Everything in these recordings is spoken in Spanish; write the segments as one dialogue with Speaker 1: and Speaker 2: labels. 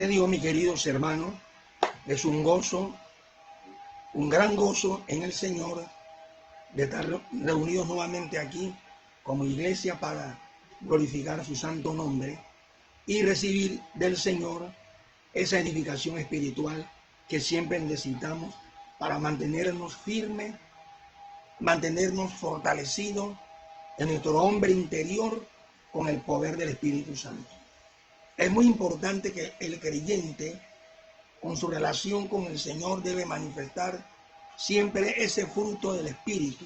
Speaker 1: Dios, mis queridos hermanos, es un gozo, un gran gozo en el Señor de estar reunidos nuevamente aquí como iglesia para glorificar su santo nombre y recibir del Señor esa edificación espiritual que siempre necesitamos para mantenernos firmes, mantenernos fortalecidos en nuestro hombre interior con el poder del Espíritu Santo. Es muy importante que el creyente, con su relación con el Señor, debe manifestar siempre ese fruto del Espíritu,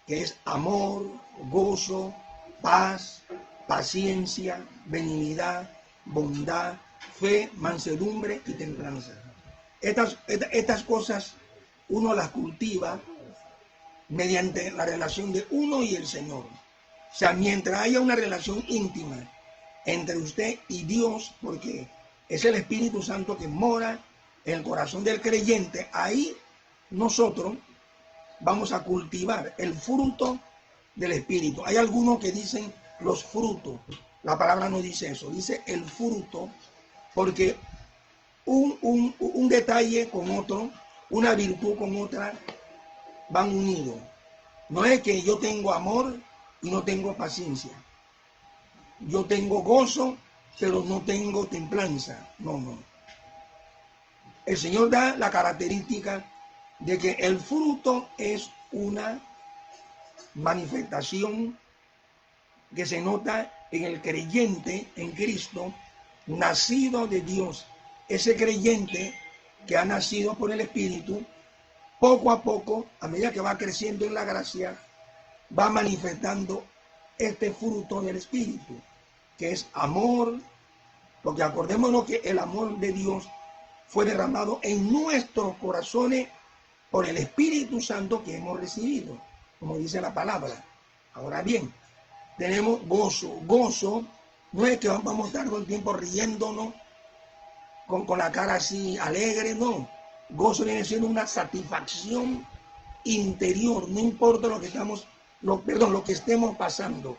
Speaker 1: que es amor, gozo, paz, paciencia, benignidad, bondad, fe, mansedumbre y templanza. Estas cosas uno las cultiva mediante la relación de uno y el Señor. O sea, mientras haya una relación íntima entre usted y Dios, porque es el Espíritu Santo que mora en el corazón del creyente, ahí nosotros vamos a cultivar el fruto del Espíritu. Hay algunos que dicen los frutos, la palabra no dice eso, dice el fruto, porque un detalle con otro, una virtud con otra, van unidos. No es que yo tengo amor y no tengo paciencia. Yo tengo gozo, pero no tengo templanza. No. El Señor da la característica de que el fruto es una manifestación que se nota en el creyente en Cristo, nacido de Dios. Ese creyente que ha nacido por el Espíritu, poco a poco, a medida que va creciendo en la gracia, va manifestando este fruto del Espíritu, que es amor, porque acordémonos que el amor de Dios fue derramado en nuestros corazones por el Espíritu Santo que hemos recibido, como dice la palabra. Ahora bien, tenemos gozo. Gozo no es que vamos a estar todo el tiempo riéndonos con la cara así alegre, no. Gozo viene siendo una satisfacción interior, no importa lo que estemos pasando.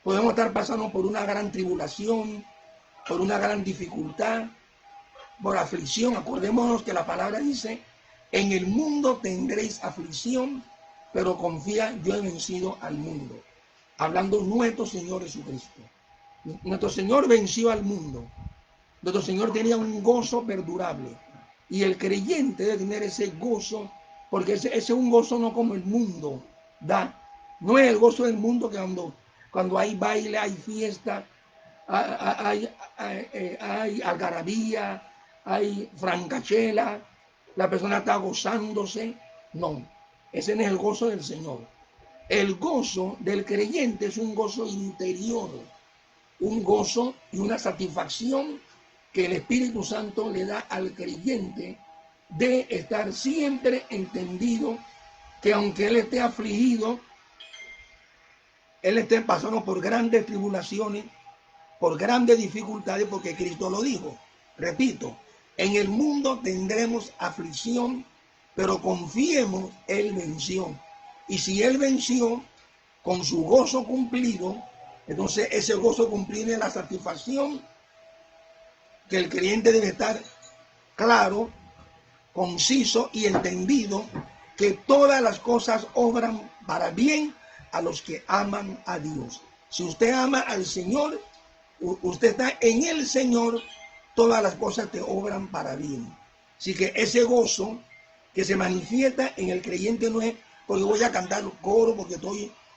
Speaker 1: Podemos estar pasando por una gran tribulación, por una gran dificultad, por aflicción. Acordémonos que la palabra dice, en el mundo tendréis aflicción, pero confía, yo he vencido al mundo. Hablando nuestro Señor Jesucristo. Nuestro Señor venció al mundo. Nuestro Señor tenía un gozo perdurable. Y el creyente debe tener ese gozo, porque ese es un gozo no como el mundo da. No es el gozo del mundo que cuando hay baile, hay fiesta, hay algarabía, hay francachela, la persona está gozándose. No, ese no es el gozo del Señor. El gozo del creyente es un gozo interior, un gozo y una satisfacción que el Espíritu Santo le da al creyente de estar siempre entendido que aunque él esté afligido, él esté pasando por grandes tribulaciones, por grandes dificultades, porque Cristo lo dijo. Repito, en el mundo tendremos aflicción, pero confiemos, Él venció. Y si Él venció con su gozo cumplido, entonces ese gozo cumplido es la satisfacción que el creyente debe estar claro, conciso y entendido que todas las cosas obran para bien a los que aman a Dios. Si usted ama al Señor, usted está en el Señor, todas las cosas te obran para bien. Así que ese gozo que se manifiesta en el creyente no es porque voy a cantar coro, porque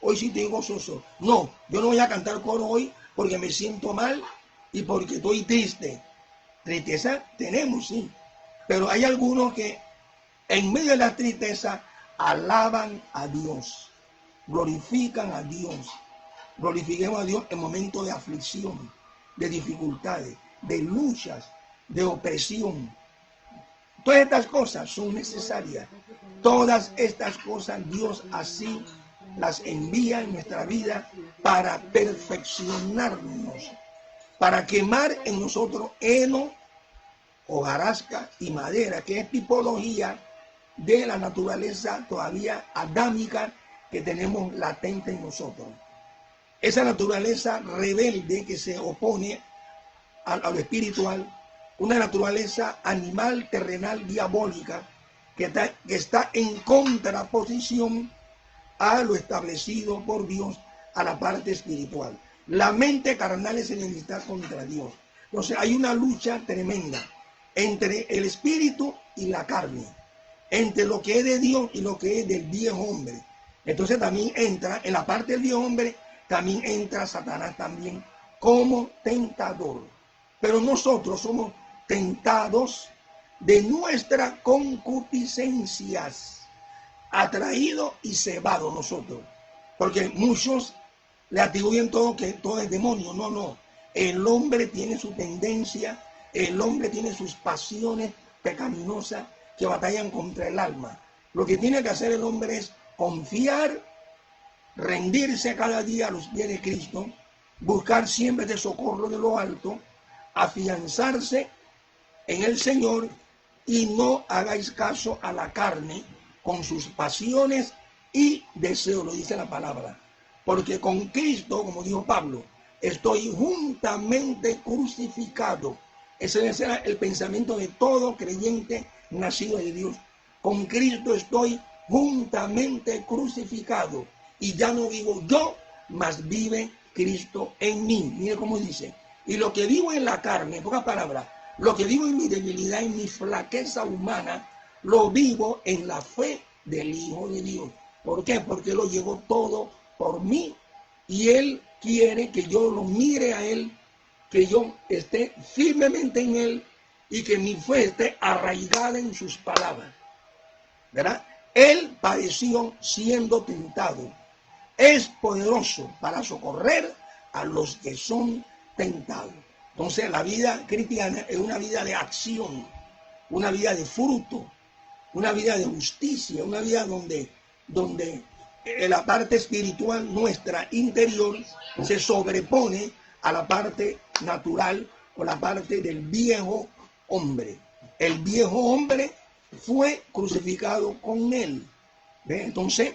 Speaker 1: hoy sí estoy gozoso. No, yo no voy a cantar coro hoy porque me siento mal y porque estoy triste. Tristeza tenemos, sí. Pero hay algunos que en medio de la tristeza alaban a Dios, glorifican a Dios. Glorifiquemos a Dios en momentos de aflicción, de dificultades, de luchas, de opresión. Todas estas cosas son necesarias. Todas estas cosas Dios así las envía en nuestra vida para perfeccionarnos, para quemar en nosotros heno, hojarasca y madera, que es tipología de la naturaleza todavía adámica que tenemos latente en nosotros. Esa naturaleza rebelde que se opone a lo espiritual una naturaleza animal, terrenal, diabólica, que está en contraposición a lo establecido por Dios, a la parte espiritual. La mente carnal es enemistad contra Dios. Entonces hay una lucha tremenda entre el espíritu y la carne, entre lo que es de Dios y lo que es del viejo hombre. Entonces también entra, en la parte del viejo hombre, también entra Satanás también como tentador. Pero nosotros somos tentados de nuestras concupiscencias, atraídos y cebados nosotros. Porque muchos le atribuyen todo que todo es demonio. No, no. El hombre tiene su tendencia, el hombre tiene sus pasiones pecaminosas que batallan contra el alma. Lo que tiene que hacer el hombre es confiar, rendirse cada día a los pies de Cristo, buscar siempre de socorro de lo alto, afianzarse en el Señor y no hagáis caso a la carne con sus pasiones y deseos, lo dice la palabra. Porque con Cristo, como dijo Pablo, estoy juntamente crucificado. Ese debe ser el pensamiento de todo creyente nacido de Dios. Con Cristo estoy juntamente crucificado. Y ya no vivo yo, mas vive Cristo en mí. Mire cómo dice. Y lo que vivo en la carne, en pocas palabras, lo que vivo en mi debilidad, en mi flaqueza humana, lo vivo en la fe del Hijo de Dios. ¿Por qué? Porque Él lo llevó todo por mí y Él quiere que yo lo mire a Él, que yo esté firmemente en Él y que mi fe esté arraigada en sus palabras. ¿Verdad? Él padeció siendo tentado. Es poderoso para socorrer a los que son tentados. Entonces la vida cristiana es una vida de acción, una vida de fruto, una vida de justicia, una vida donde la parte espiritual nuestra interior se sobrepone a la parte natural o la parte del viejo hombre. El viejo hombre fue crucificado con él. ¿Ve? Entonces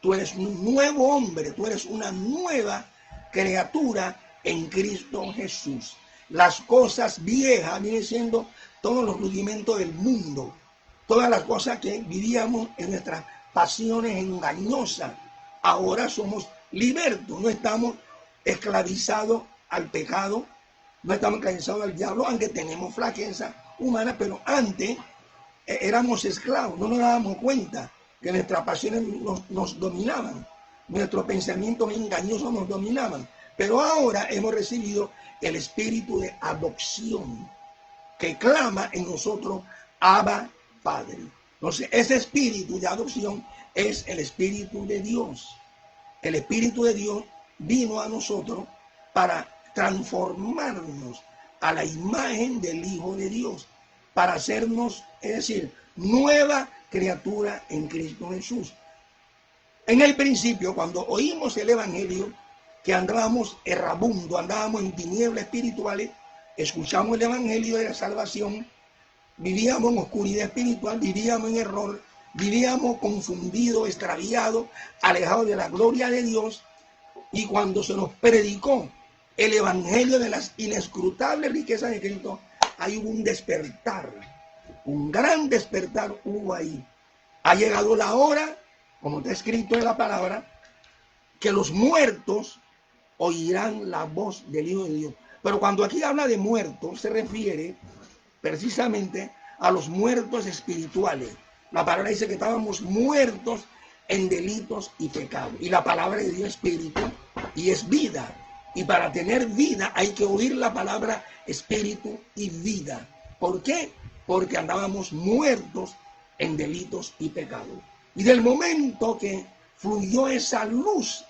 Speaker 1: tú eres un nuevo hombre, tú eres una nueva criatura en Cristo Jesús. Las cosas viejas vienen siendo todos los rudimentos del mundo, todas las cosas que vivíamos en nuestras pasiones engañosas. Ahora somos libertos, no estamos esclavizados al pecado, no estamos esclavizados al diablo, aunque tenemos flaqueza humana, pero antes éramos esclavos, no nos dábamos cuenta que nuestras pasiones nos dominaban, nuestros pensamientos engañosos nos dominaban. Pero ahora hemos recibido el espíritu de adopción que clama en nosotros, Abba, Padre. Entonces, ese espíritu de adopción es el espíritu de Dios. El espíritu de Dios vino a nosotros para transformarnos a la imagen del Hijo de Dios, para hacernos, es decir, nueva criatura en Cristo Jesús. En el principio, cuando oímos el Evangelio, que andábamos errabundo, andábamos en tinieblas espirituales, escuchamos el Evangelio de la salvación, vivíamos en oscuridad espiritual, vivíamos en error, vivíamos confundidos, extraviados, alejados de la gloria de Dios. Y cuando se nos predicó el Evangelio de las inescrutables riquezas de Cristo, ahí hubo un despertar, un gran despertar hubo ahí. Ha llegado la hora, como está escrito en la palabra, que los muertos oirán la voz del Hijo de Dios. Pero cuando aquí habla de muertos, se refiere precisamente a los muertos espirituales. La palabra dice que estábamos muertos en delitos y pecados. Y la palabra de Dios es espíritu y es vida. Y para tener vida hay que oír la palabra espíritu y vida. ¿Por qué? Porque andábamos muertos en delitos y pecados. Y del momento que fluyó esa luz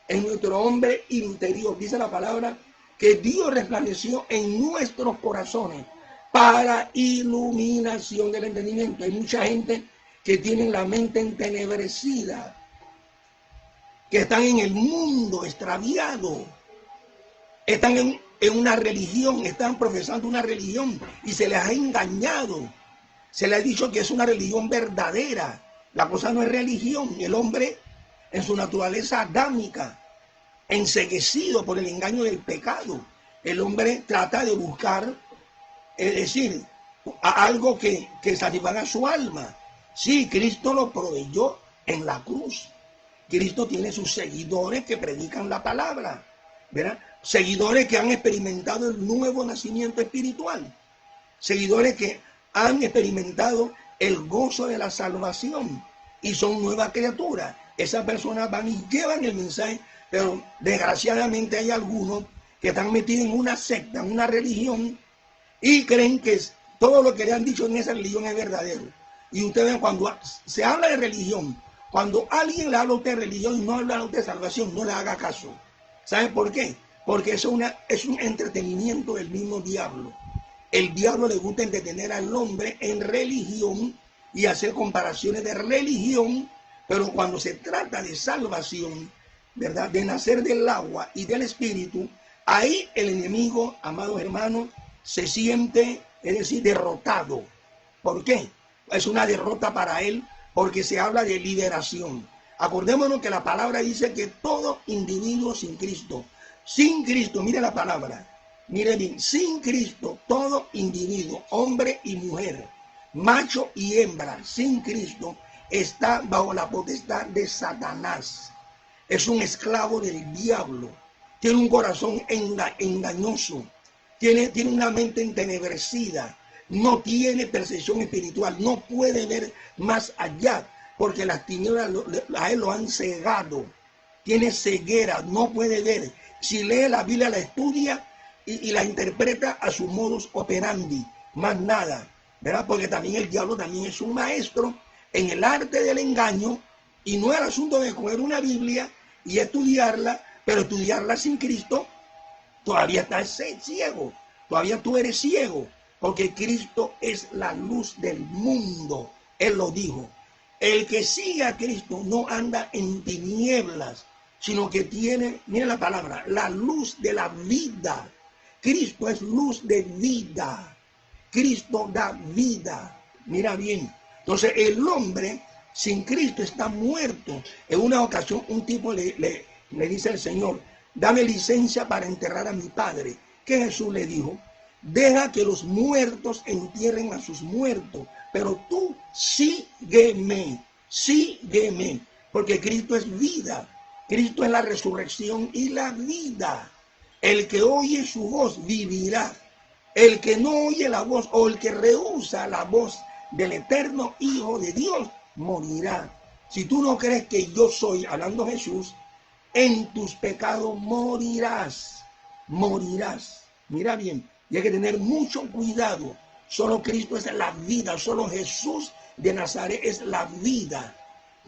Speaker 1: en nuestro hombre interior, dice la palabra, que Dios resplandeció en nuestros corazones para iluminación del entendimiento. Hay mucha gente que tiene la mente entenebrecida, que están en el mundo extraviado, están en una religión, están profesando una religión y se les ha engañado, se les ha dicho que es una religión verdadera. La cosa no es religión. El hombre en su naturaleza adámica, enceguecido por el engaño del pecado, el hombre trata de buscar es decir, a algo que satisfaga su alma. Sí, Cristo lo proveyó en la cruz. Cristo tiene sus seguidores que predican la palabra, ¿verdad? Seguidores que han experimentado el nuevo nacimiento espiritual, seguidores que han experimentado el gozo de la salvación y son nuevas criaturas. Esas personas van y llevan el mensaje, pero desgraciadamente hay algunos que están metidos en una secta, en una religión, y creen que todo lo que le han dicho en esa religión es verdadero. Y ustedes ven, cuando se habla de religión, cuando alguien le habla a usted de religión y no habla a usted de salvación, no le haga caso. ¿Sabe por qué? Porque es un entretenimiento del mismo diablo. El diablo le gusta entretener al hombre en religión y hacer comparaciones de religión, pero cuando se trata de salvación, ¿verdad?, de nacer del agua y del espíritu, ahí el enemigo, amados hermanos, se siente, es decir, derrotado. ¿Por qué? Es una derrota para él, porque se habla de liberación. Acordémonos que la palabra dice que todo individuo sin Cristo, mire la palabra, mire bien, sin Cristo, todo individuo, hombre y mujer, macho y hembra, sin Cristo, está bajo la potestad de Satanás. Es un esclavo del diablo, tiene un corazón engañoso, tiene una mente entenebrecida, no tiene percepción espiritual, no puede ver más allá, porque las tinieblas a él lo han cegado, tiene ceguera, no puede ver. Si lee la Biblia, la estudia y la interpreta a su modus operandi, más nada, ¿verdad? Porque también el diablo también es un maestro en el arte del engaño, y no es el asunto de coger una Biblia y estudiarla, pero estudiarla sin Cristo, todavía estás ciego, todavía tú eres ciego, porque Cristo es la luz del mundo. Él lo dijo. El que sigue a Cristo no anda en tinieblas, sino que tiene, mire la palabra, la luz de la vida. Cristo es luz de vida. Cristo da vida. Mira bien. Entonces el hombre sin Cristo está muerto. En una ocasión un tipo le dice al Señor: dame licencia para enterrar a mi padre. ¿Qué Jesús le dijo? Deja que los muertos entierren a sus muertos, pero tú sígueme, porque Cristo es vida, Cristo es la resurrección y la vida. El que oye su voz vivirá, el que no oye la voz o el que rehúsa la voz del eterno Hijo de Dios morirá. Si tú no crees que yo soy, hablando Jesús, en tus pecados morirás. Mira bien, y hay que tener mucho cuidado. Solo Cristo es la vida, solo Jesús de Nazaret es la vida.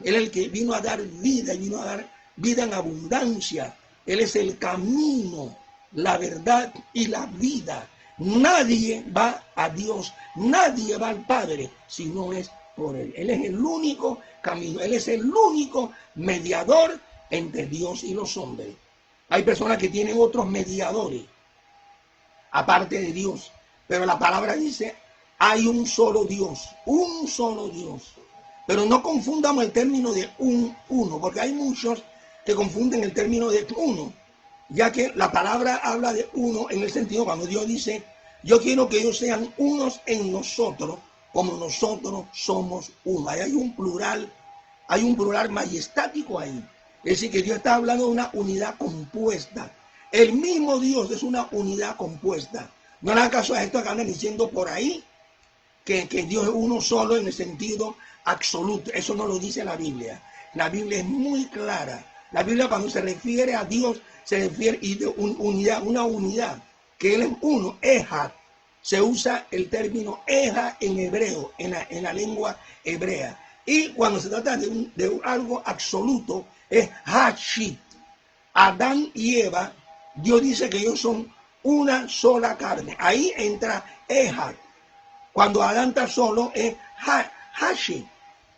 Speaker 1: Él es el que vino a dar vida, y vino a dar vida en abundancia. Él es el camino, la verdad y la vida. Nadie va a Dios, nadie va al Padre si no es por Él. Él es el único camino, Él es el único mediador entre Dios y los hombres. Hay personas que tienen otros mediadores aparte de Dios, pero la palabra dice: hay un solo Dios, pero no confundamos el término de uno, porque hay muchos que confunden el término de uno, ya que la palabra habla de uno en el sentido cuando Dios dice: yo quiero que ellos sean unos en nosotros como nosotros somos uno. Ahí hay un plural majestático ahí. Es decir, que Dios está hablando de una unidad compuesta. El mismo Dios es una unidad compuesta. No le hagan caso a esto que andan diciendo por ahí que Dios es uno solo en el sentido absoluto. Eso no lo dice la Biblia. La Biblia es muy clara. La Biblia, cuando se refiere a Dios, se refiere a una unidad, que Él es uno, Ejad. Se usa el término Ejad en hebreo, en la lengua hebrea. Y cuando se trata de algo absoluto, es Hashit. Adán y Eva, Dios dice que ellos son una sola carne. Ahí entra Ejad. Cuando Adán está solo, es Hashit.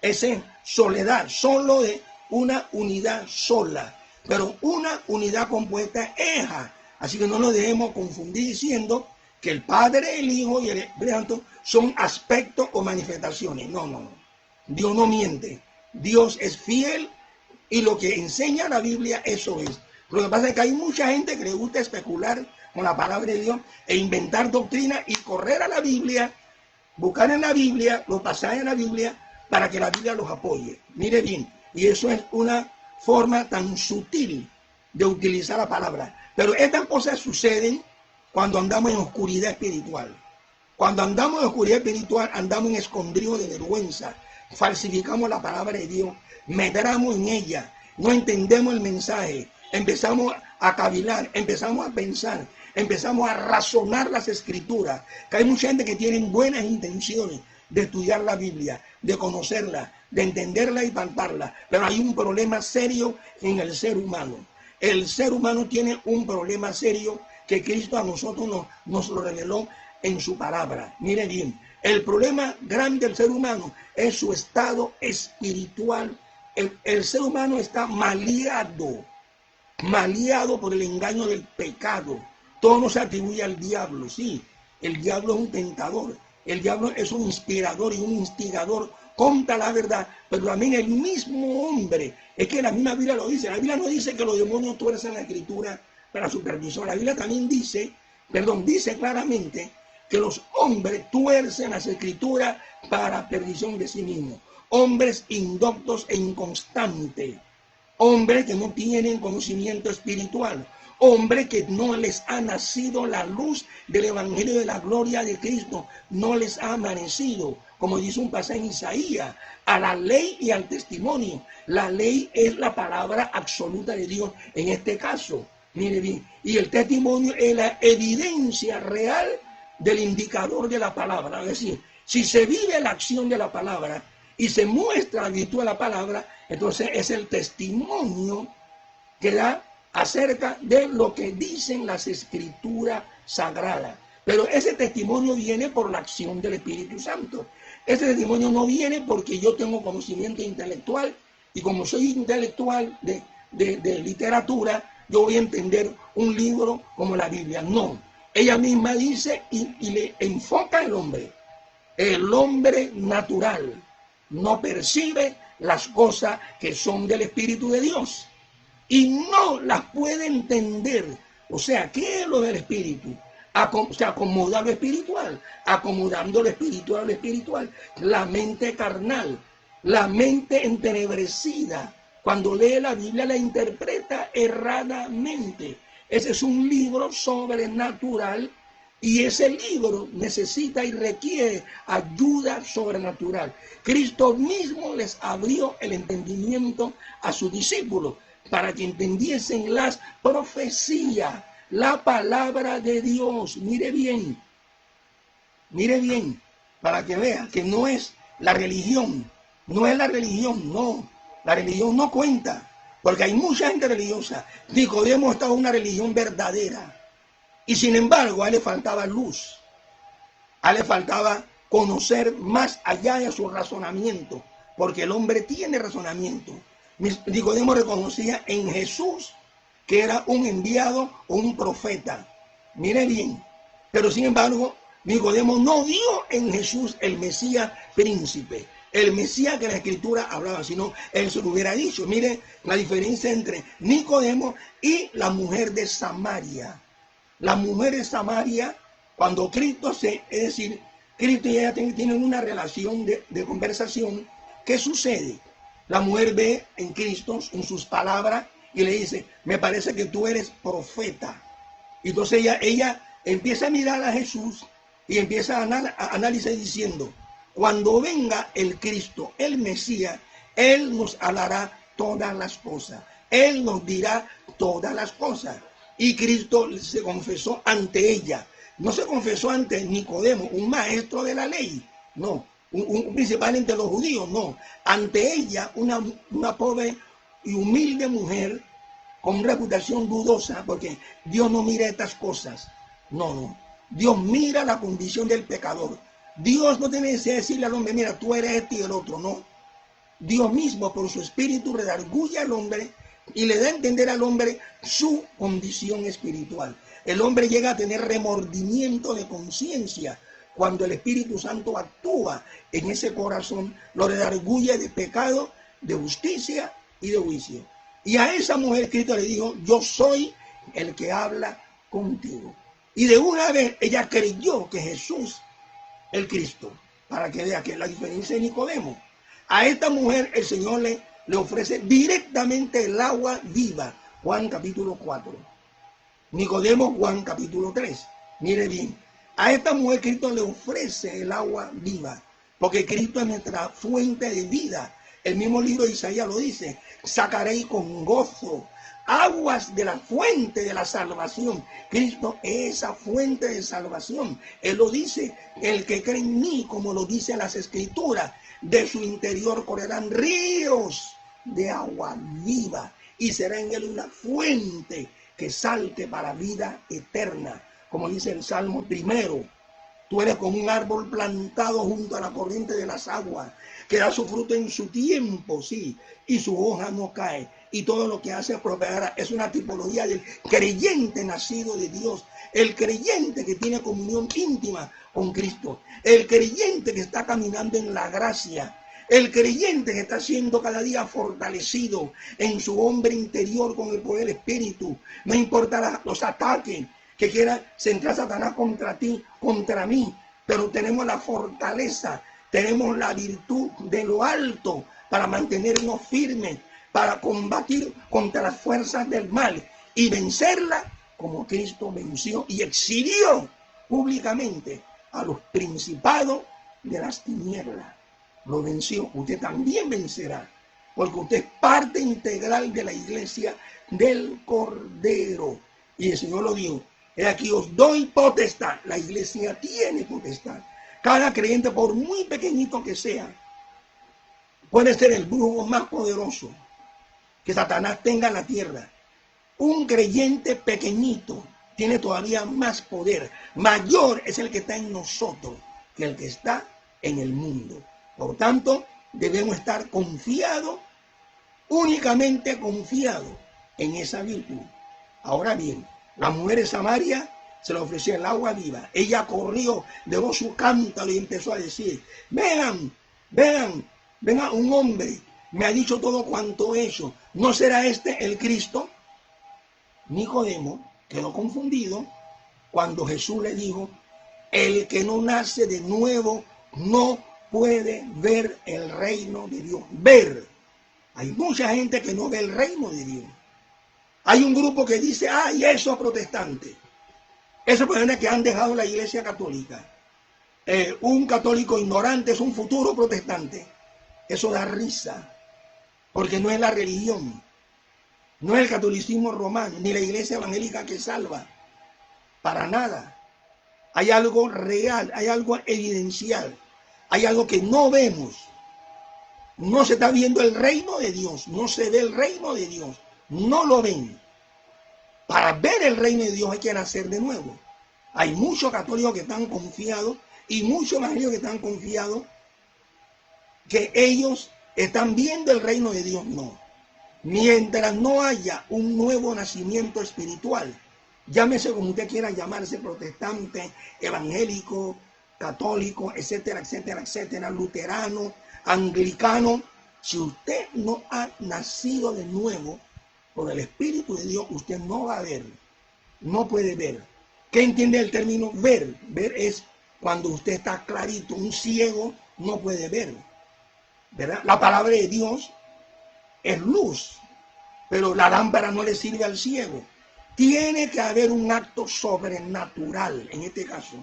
Speaker 1: Es soledad, solo de una unidad sola. Pero una unidad compuesta es Ejad. Así que no nos dejemos confundir diciendo que el Padre, el Hijo y el Espíritu Santo son aspectos o manifestaciones. No. Dios no miente. Dios es fiel y lo que enseña la Biblia, eso es. Lo que pasa es que hay mucha gente que le gusta especular con la palabra de Dios e inventar doctrina y correr a la Biblia, buscar en la Biblia, los pasajes en la Biblia, para que la Biblia los apoye. Mire bien, y eso es una forma tan sutil de utilizar la palabra. Pero estas cosas suceden cuando andamos en oscuridad espiritual. Cuando andamos en oscuridad espiritual, andamos en escondrijo de vergüenza, falsificamos la palabra de Dios, medramos en ella, no entendemos el mensaje, empezamos a cavilar, empezamos a pensar, empezamos a razonar las escrituras, que hay mucha gente que tiene buenas intenciones de estudiar la Biblia, de conocerla, de entenderla y palparla, pero hay un problema serio en el ser humano. El ser humano tiene un problema serio que Cristo a nosotros nos lo reveló en su palabra. Mire bien, el problema grande del ser humano es su estado espiritual. El ser humano está maleado por el engaño del pecado. Todo no se atribuye al diablo, sí. El diablo es un tentador, el diablo es un inspirador y un instigador contra la verdad, pero también el mismo hombre, es que la misma Biblia lo dice. La Biblia no dice que los demonios tuercen la escritura para su perdición. La Biblia también dice claramente que los hombres tuercen las escrituras para perdición de sí mismos. Hombres indoctos e inconstantes, hombres que no tienen conocimiento espiritual, hombres que no les ha nacido la luz del evangelio de la gloria de Cristo, no les ha amanecido, como dice un pasaje en Isaías, a la ley y al testimonio. La ley es la palabra absoluta de Dios en este caso, mire bien, y el testimonio es la evidencia real del indicador de la palabra. Es decir, si se vive la acción de la palabra y se muestra la virtud de la palabra, entonces es el testimonio que da acerca de lo que dicen las escrituras sagradas. Pero ese testimonio viene por la acción del Espíritu Santo. Ese testimonio no viene porque yo tengo conocimiento intelectual y como soy intelectual de literatura, yo voy a entender un libro como la Biblia. No, ella misma dice y le enfoca al hombre. El hombre natural no percibe las cosas que son del Espíritu de Dios y no las puede entender. O sea, ¿qué es lo del Espíritu? Se acomoda lo espiritual, acomodando lo espiritual a lo espiritual. La mente carnal, la mente entenebrecida, cuando lee la Biblia la interpreta erradamente. Ese es un libro sobrenatural y ese libro necesita y requiere ayuda sobrenatural. Cristo mismo les abrió el entendimiento a sus discípulos para que entendiesen las profecías, la palabra de Dios. Mire bien, para que vea que no es la religión, no, la religión no cuenta, porque hay mucha gente religiosa. Nicodemo estaba en una religión verdadera, y sin embargo a él le faltaba luz, a él le faltaba conocer más allá de su razonamiento, porque el hombre tiene razonamiento. Nicodemo reconocía en Jesús que era un enviado o un profeta. Mire bien, pero sin embargo, Nicodemo no vio en Jesús el Mesías príncipe, el Mesías que la Escritura hablaba, sino él se lo hubiera dicho. Mire la diferencia entre Nicodemo y la mujer de Samaria. La mujer de Samaria, cuando Cristo es decir, Cristo y ella tienen una relación de conversación. ¿Qué sucede? La mujer ve en Cristo, en sus palabras, y le dice, me parece que tú eres profeta. Y entonces ella empieza a mirar a Jesús y empieza a analizar diciendo, cuando venga el Cristo, el Mesías, Él nos hablará todas las cosas. Él nos dirá todas las cosas. Y Cristo se confesó ante ella. No se confesó ante Nicodemo, un maestro de la ley. No, un principal entre los judíos. No, ante ella, una pobre y humilde mujer con reputación dudosa, porque Dios no mira estas cosas. No. Dios mira la condición del pecador. Dios no tiene que decirle al hombre, mira, tú eres este y el otro. No. Dios mismo, por su espíritu, redarguye al hombre y le da a entender al hombre su condición espiritual. El hombre llega a tener remordimiento de conciencia cuando el Espíritu Santo actúa en ese corazón, lo redarguye de pecado, de justicia y de juicio. Y a esa mujer Cristo le dijo, yo soy el que habla contigo. Y de una vez ella creyó que Jesús el Cristo, para que vea que es la diferencia de Nicodemo. A esta mujer el Señor le ofrece directamente el agua viva. Juan capítulo 4. Nicodemo, Juan capítulo 3. Mire bien, a esta mujer Cristo le ofrece el agua viva, porque Cristo es nuestra fuente de vida. El mismo libro de Isaías lo dice: sacaréis con gozo aguas de la fuente de la salvación. Cristo es esa fuente de salvación. Él lo dice: el que cree en mí, como lo dice las Escrituras, de su interior correrán ríos de agua viva, y será en él una fuente que salte para vida eterna. Como dice el Salmo 1, tú eres como un árbol plantado junto a la corriente de las aguas, que da su fruto en su tiempo, sí, y su hoja no cae, y todo lo que hace prosperará. Es una tipología del creyente nacido de Dios, el creyente que tiene comunión íntima con Cristo, el creyente que está caminando en la gracia, el creyente que está siendo cada día fortalecido en su hombre interior con el poder del Espíritu. No importa los ataques que quiera centrar Satanás contra ti, contra mí, pero tenemos la fortaleza, tenemos la virtud de lo alto para mantenernos firmes, para combatir contra las fuerzas del mal y vencerla como Cristo venció y exhibió públicamente a los principados de las tinieblas. Lo venció. Usted también vencerá, porque usted es parte integral de la iglesia del Cordero. Y el Señor lo dijo: he aquí os doy potestad. La iglesia tiene potestad. Cada creyente, por muy pequeñito que sea, puede ser el brujo más poderoso que Satanás tenga en la tierra. Un creyente pequeñito tiene todavía más poder. Mayor es el que está en nosotros que el que está en el mundo. Por tanto, debemos estar confiados, únicamente confiados en esa virtud. Ahora bien, la mujer de Samaria se le ofreció el agua viva. Ella corrió, dejó su cántaro y empezó a decir: vengan, vengan, vengan, un hombre me ha dicho todo cuanto he hecho. ¿No será este el Cristo? Nicodemo quedó confundido cuando Jesús le dijo: el que no nace de nuevo no puede ver el reino de Dios. Ver. Hay mucha gente que no ve el reino de Dios. Hay un grupo que dice: ay, esos protestantes, esos personas que han dejado la iglesia católica. Un católico ignorante es un futuro protestante. Eso da risa, porque no es la religión, no es el catolicismo romano, ni la iglesia evangélica que salva. Para nada. Hay algo real, hay algo evidencial, hay algo que no vemos. No se está viendo el reino de Dios, no se ve el reino de Dios, no lo ven. Para ver el reino de Dios hay que nacer de nuevo. Hay muchos católicos que están confiados y muchos evangélicos que están confiados que ellos están viendo el reino de Dios. No. Mientras no haya un nuevo nacimiento espiritual, llámese como usted quiera llamarse, protestante, evangélico, católico, etcétera, etcétera, etcétera, luterano, anglicano, si usted no ha nacido de nuevo por el Espíritu de Dios, usted no va a ver, no puede ver. ¿Qué entiende el término ver? Ver es cuando usted está clarito. Un ciego no puede ver, ¿verdad? La palabra de Dios es luz, pero la lámpara no le sirve al ciego. Tiene que haber un acto sobrenatural en este caso.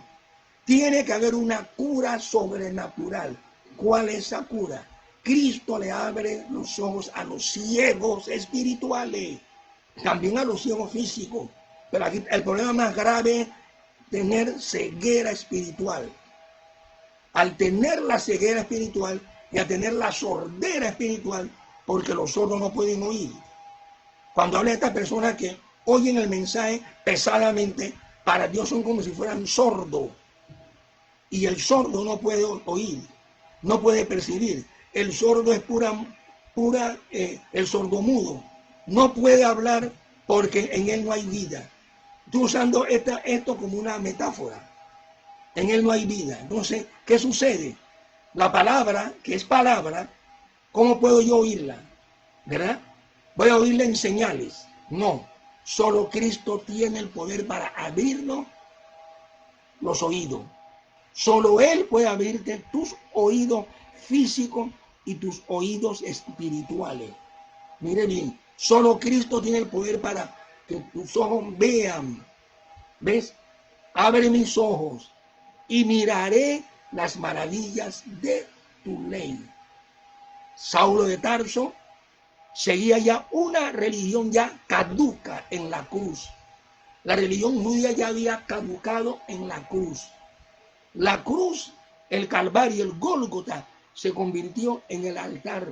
Speaker 1: Tiene que haber una cura sobrenatural. ¿Cuál es esa cura? Cristo le abre los ojos a los ciegos espirituales, también a los ciegos físicos. Pero aquí el problema más grave es tener ceguera espiritual. Al tener la ceguera espiritual y a tener la sordera espiritual, porque los sordos no pueden oír. Cuando habla de estas personas que oyen el mensaje pesadamente, para Dios son como si fueran sordos. Y el sordo no puede oír, no puede percibir. El sordo es el sordomudo. No puede hablar porque en él no hay vida. Estoy usando esto como una metáfora. En él no hay vida. Entonces, ¿qué sucede? La palabra, que es palabra, ¿cómo puedo yo oírla? ¿Verdad? ¿Voy a oírla en señales? No. Solo Cristo tiene el poder para abrirnos los oídos. Solo Él puede abrirte tus oídos físicos y tus oídos espirituales. Mire bien, solo Cristo tiene el poder para que tus ojos vean. ¿Ves? Abre mis ojos y miraré las maravillas de tu ley. Saulo de Tarso seguía ya una religión ya caduca en la cruz. La religión judía ya había caducado en la cruz. La cruz, el Calvario, el Gólgota, se convirtió en el altar,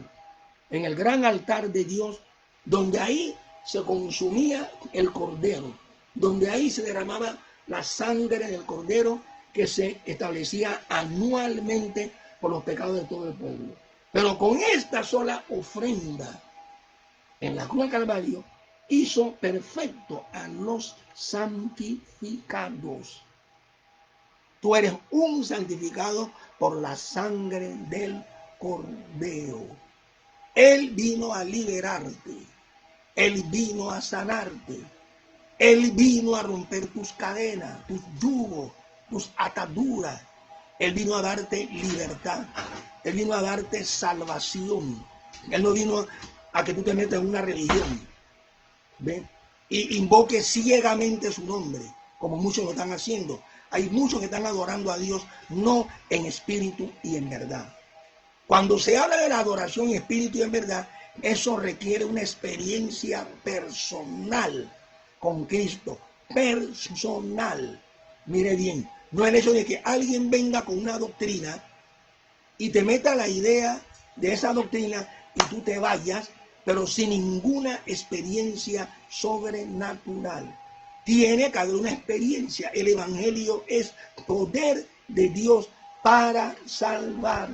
Speaker 1: en el gran altar de Dios, donde ahí se consumía el cordero, donde ahí se derramaba la sangre del cordero que se establecía anualmente por los pecados de todo el pueblo. Pero con esta sola ofrenda en la cruz del Calvario hizo perfecto a los santificados. Tú eres un santificado por la sangre del Cordero. Él vino a liberarte. Él vino a sanarte. Él vino a romper tus cadenas, tus yugos, tus ataduras. Él vino a darte libertad. Él vino a darte salvación. Él no vino a que tú te metas en una religión. ¿Ven? Y invoques ciegamente su nombre, como muchos lo están haciendo. Hay muchos que están adorando a Dios no en espíritu y en verdad. Cuando se habla de la adoración en espíritu y en verdad, eso requiere una experiencia personal con Cristo. Personal. Mire bien, no es el hecho de que alguien venga con una doctrina y te meta la idea de esa doctrina y tú te vayas, pero sin ninguna experiencia sobrenatural. Tiene que haber una experiencia. El evangelio es poder de Dios para salvar.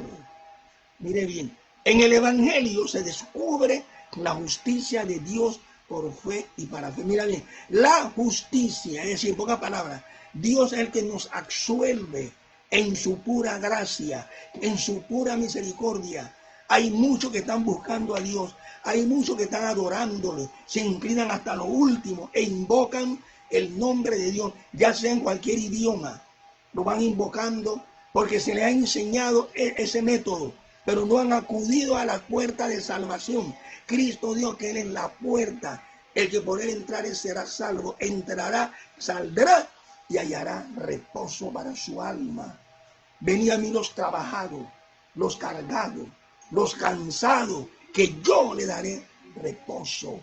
Speaker 1: Mire bien, en el evangelio se descubre la justicia de Dios por fe y para fe. Mira bien, la justicia, es decir, en pocas palabras, Dios es el que nos absuelve en su pura gracia, en su pura misericordia. Hay muchos que están buscando a Dios, hay muchos que están adorándole, se inclinan hasta lo último e invocan el nombre de Dios, ya sea en cualquier idioma. Lo van invocando porque se les ha enseñado ese método, pero no han acudido a la puerta de salvación. Cristo dijo que Él es la puerta, el que por Él entrare será salvo, entrará, saldrá y hallará reposo para su alma. Venid a mí los trabajados, los cargados, los cansados, que yo le daré reposo.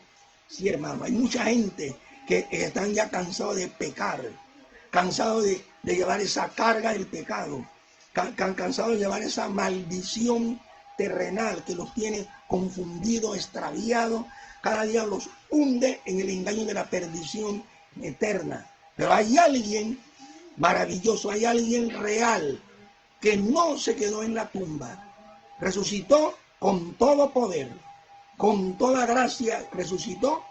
Speaker 1: Sí, hermano, hay mucha gente que están ya cansados de pecar, cansados de llevar esa carga del pecado, cansados de llevar esa maldición terrenal que los tiene confundidos, extraviados, cada día los hunde en el engaño de la perdición eterna. Pero hay alguien maravilloso, hay alguien real que no se quedó en la tumba, resucitó con todo poder, con toda gracia, resucitó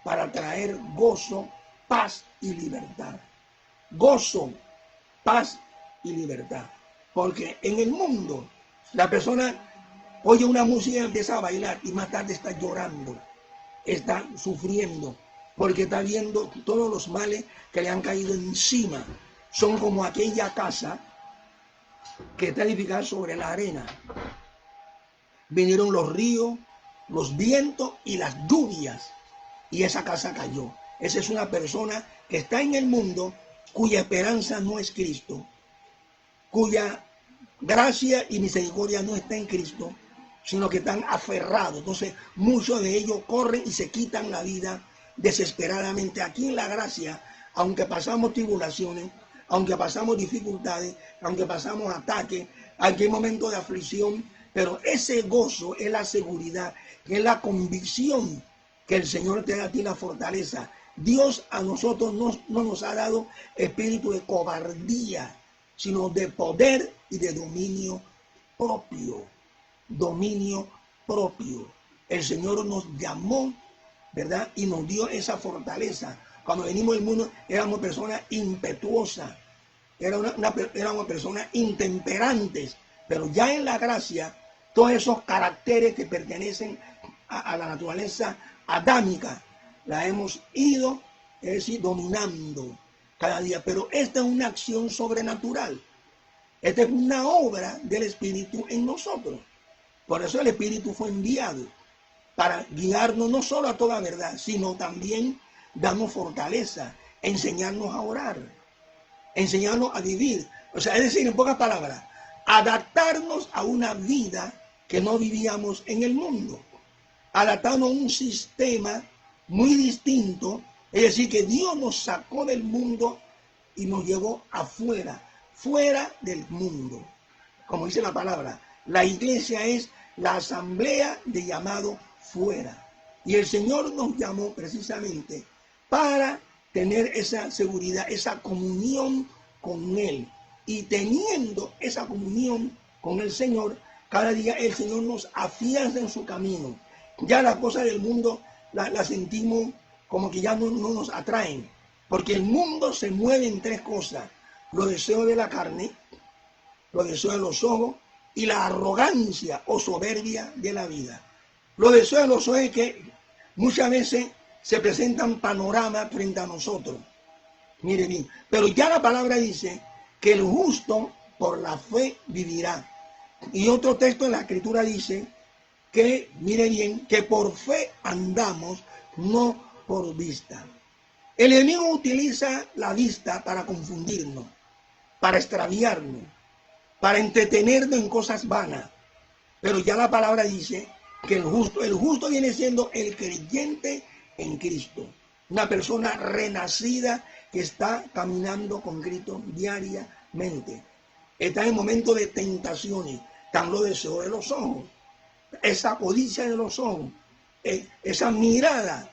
Speaker 1: para traer gozo, paz y libertad. Gozo, paz y libertad. Porque en el mundo la persona oye una música y empieza a bailar y más tarde está llorando, está sufriendo, porque está viendo todos los males que le han caído encima. Son como aquella casa que está edificada sobre la arena. Vinieron los ríos, los vientos y las lluvias, y esa casa cayó. Esa es una persona que está en el mundo cuya esperanza no es Cristo, cuya gracia y misericordia no está en Cristo, sino que están aferrados. Entonces muchos de ellos corren y se quitan la vida desesperadamente. Aquí en la gracia, aunque pasamos tribulaciones, aunque pasamos dificultades, aunque pasamos ataques, aquí hay momentos de aflicción, pero ese gozo es la seguridad, es la convicción que el Señor te da a ti la fortaleza. Dios a nosotros no nos ha dado espíritu de cobardía, sino de poder y de dominio propio. Dominio propio. El Señor nos llamó, ¿verdad? Y nos dio esa fortaleza. Cuando venimos del mundo éramos personas impetuosas, éramos personas intemperantes, pero ya en la gracia, todos esos caracteres que pertenecen a la naturaleza adámica la hemos ido, es decir, dominando cada día. Pero esta es una acción sobrenatural. Esta es una obra del Espíritu en nosotros. Por eso el Espíritu fue enviado, para guiarnos no solo a toda verdad, sino también darnos fortaleza, enseñarnos a orar, enseñarnos a vivir. O sea, es decir, en pocas palabras, adaptarnos a una vida que no vivíamos en el mundo. Adaptarnos a un sistema muy distinto. Es decir, que Dios nos sacó del mundo y nos llevó afuera, fuera del mundo. Como dice la palabra, la iglesia es la asamblea de llamado fuera. Y el Señor nos llamó precisamente para tener esa seguridad, esa comunión con Él. Y teniendo esa comunión con el Señor, cada día el Señor nos afianza en su camino. Ya las cosas del mundo las sentimos como que ya no nos atraen. Porque el mundo se mueve en tres cosas: los deseos de la carne, los deseos de los ojos y la arrogancia o soberbia de la vida. Los deseos de los ojos es que muchas veces se presentan panoramas frente a nosotros. Mire bien, pero ya la palabra dice que el justo por la fe vivirá. Y otro texto en la Escritura dice que, mire bien, que por fe andamos, no por vista. El enemigo utiliza la vista para confundirnos, para extraviarnos, para entretenernos en cosas vanas. Pero ya la palabra dice que el justo viene siendo el creyente en Cristo. Una persona renacida que está caminando con Cristo diariamente. Está en momentos de tentaciones, están los deseos de los ojos, esa codicia de los ojos, esa mirada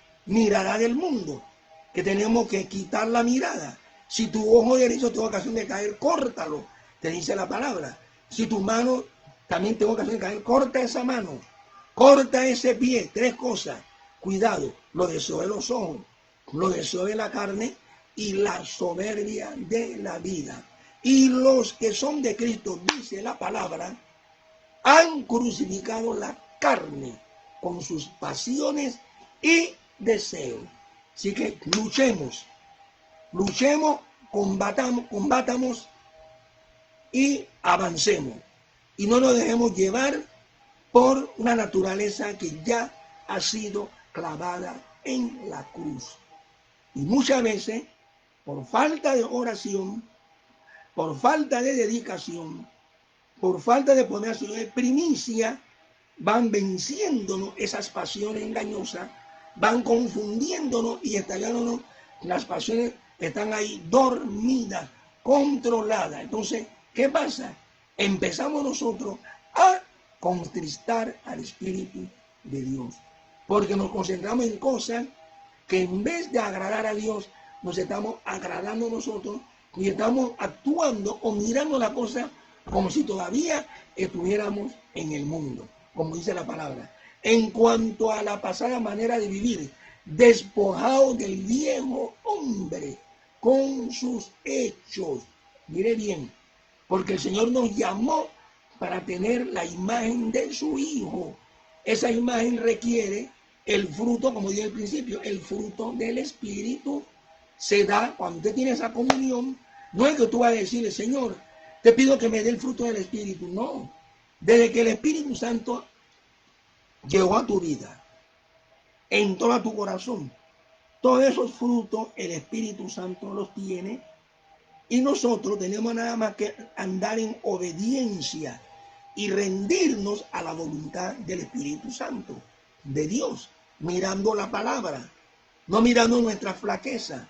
Speaker 1: del mundo, que tenemos que quitar la mirada. Si tu ojo derecho tiene ocasión de caer, córtalo, te dice la palabra. Si tu mano también tiene ocasión de caer, corta esa mano, corta ese pie. Tres cosas: cuidado, los deseos de los ojos, los deseos de la carne y la soberbia de la vida. Y los que son de Cristo, dice la palabra, han crucificado la carne con sus pasiones y deseos. Así que luchemos, combatamos y avancemos. Y no nos dejemos llevar por una naturaleza que ya ha sido clavada en la cruz. Y muchas veces, por falta de oración, por falta de dedicación, por falta de poner de primicia, van venciéndonos esas pasiones engañosas, van confundiéndonos y estallándonos. Las pasiones están ahí dormidas, controladas. Entonces, ¿qué pasa? Empezamos nosotros a contristar al Espíritu de Dios, porque nos concentramos en cosas que en vez de agradar a Dios, nos estamos agradando nosotros y estamos actuando o mirando la cosa como si todavía estuviéramos en el mundo, como dice la palabra. En cuanto a la pasada manera de vivir, despojado del viejo hombre con sus hechos. Mire bien, porque el Señor nos llamó para tener la imagen de su Hijo. Esa imagen requiere el fruto, como dije al principio, el fruto del Espíritu se da cuando usted tiene esa comunión. No es que tú vas a decirle: Señor, te pido que me dé el fruto del Espíritu. No, desde que el Espíritu Santo llegó a tu vida, entró a tu corazón, todos esos frutos el Espíritu Santo los tiene, y nosotros tenemos nada más que andar en obediencia y rendirnos a la voluntad del Espíritu Santo, de Dios, mirando la palabra, no mirando nuestra flaqueza,